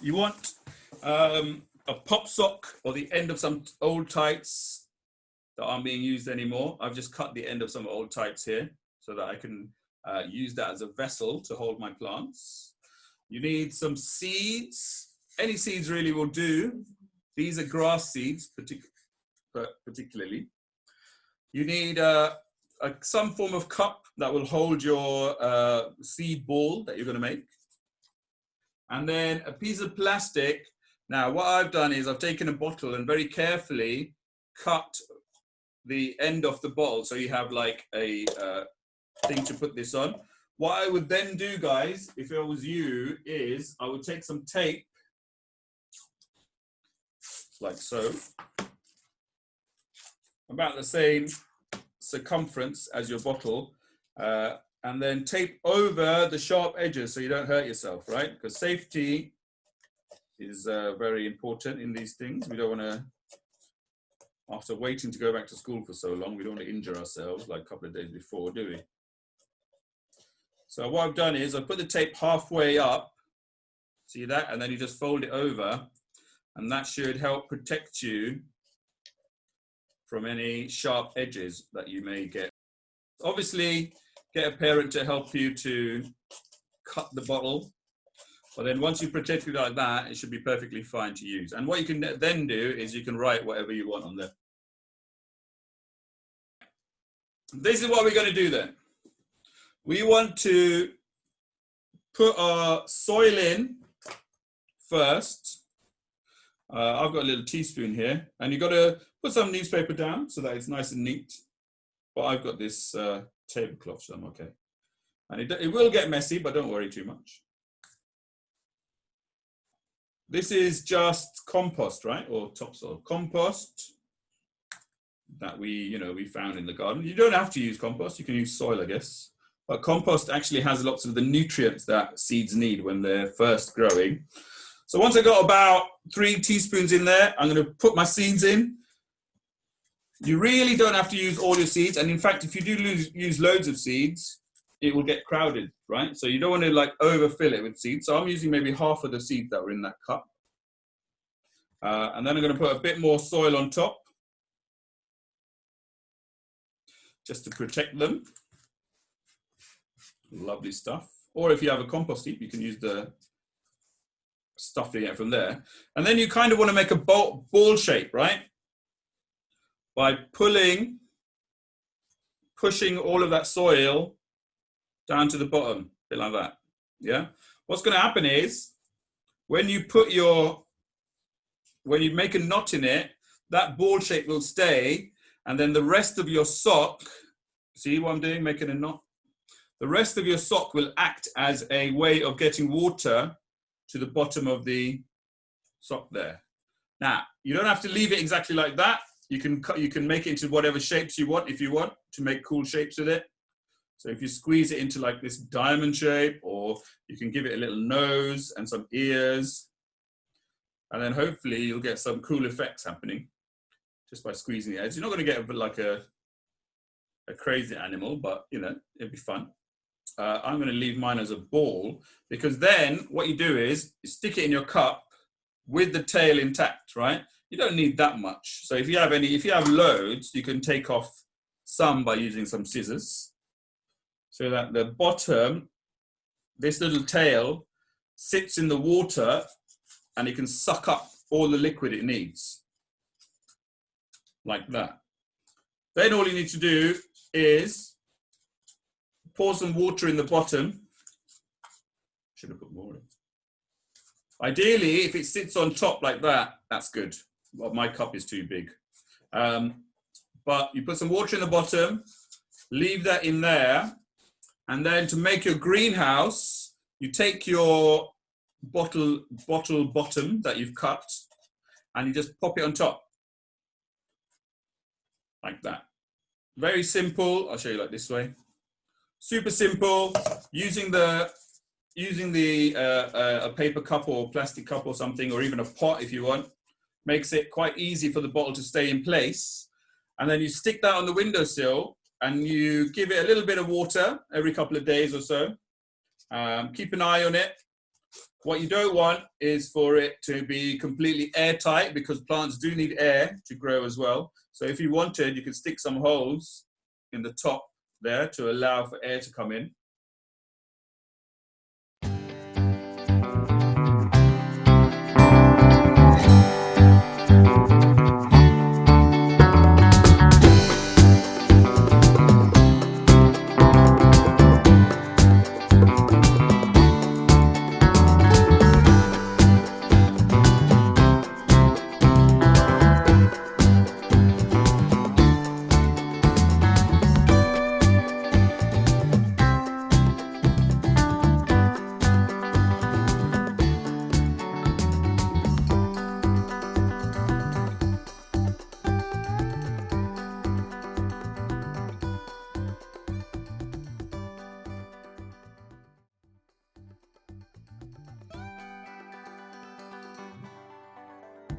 You want a pop sock or the end of some old tights that aren't being used anymore. I've just cut the end of some old tights here so that I can use that as a vessel to hold my plants. You need some seeds. Any seeds really will do. These are grass seeds, particularly. You need some form of cup that will hold your seed ball that you're going to make. And then a piece of plastic. Now, what I've done is I've taken a bottle and very carefully cut the end of the bottle. So you have like a thing to put this on. What I would then do, guys, if it was you, is I would take some tape, like so, about the same circumference as your bottle, and then tape over the sharp edges so you don't hurt yourself, right? Because safety is very important in these things. We don't want to, after waiting to go back to school for so long, we don't want to injure ourselves like a couple of days before, do we? So what I've done is I put the tape halfway up, see that? And then you just fold it over, and that should help protect you from any sharp edges that you may get. Obviously, get a parent to help you to cut the bottle. But then once you protect it like that, it should be perfectly fine to use. And what you can then do is you can write whatever you want on there. This is what we're going to do then. We want to put our soil in first. I've got a little teaspoon here, and you've got to put some newspaper down so that it's nice and neat. But I've got this tablecloth, so I'm okay. And it will get messy, but don't worry too much. This is just compost, right? Or topsoil. Compost that we found in the garden. You don't have to use compost. You can use soil, I guess. But compost actually has lots of the nutrients that seeds need when they're first growing. So once I got about 3 teaspoons in there, I'm going to put my seeds in. You really don't have to use all your seeds. And in fact, if you do use loads of seeds, it will get crowded, right? So you don't want to like overfill it with seeds. So I'm using maybe half of the seeds that were in that cup. And then I'm going to put a bit more soil on top, just to protect them. Lovely stuff. Or if you have a compost heap, you can use the stuff you get from there. And then you kind of want to make a ball shape, right? By pushing all of that soil down to the bottom, a bit like that. Yeah. What's going to happen is when you make a knot in it, that ball shape will stay, and then the rest of your sock, see what I'm doing, making a knot? The rest of your sock will act as a way of getting water to the bottom of the sock there. Now, you don't have to leave it exactly like that. You can make it into whatever shapes you want if you want to make cool shapes with it. So if you squeeze it into like this diamond shape, or you can give it a little nose and some ears, and then hopefully you'll get some cool effects happening just by squeezing the edge. You're not going to get like a crazy animal, but you know, it'd be fun. I'm going to leave mine as a ball, because then what you do is you stick it in your cup with the tail intact, right? You don't need that much. So if you have loads, you can take off some by using some scissors, so that the bottom, this little tail, sits in the water and it can suck up all the liquid it needs, like that. Then all you need to do is pour some water in the bottom. Should have put more in. Ideally, if it sits on top like that, that's good. Well, my cup is too big. But you put some water in the bottom, leave that in there, and then to make your greenhouse, you take your bottle bottom that you've cut, and you just pop it on top, like that. Very simple. I'll show you like this way. Super simple. Using a paper cup or plastic cup or something, or even a pot if you want, makes it quite easy for the bottle to stay in place. And then you stick that on the windowsill, and you give it a little bit of water every couple of days or so. Keep an eye on it. What you don't want is for it to be completely airtight, because plants do need air to grow as well. So if you wanted, you could stick some holes in the top there to allow for air to come in.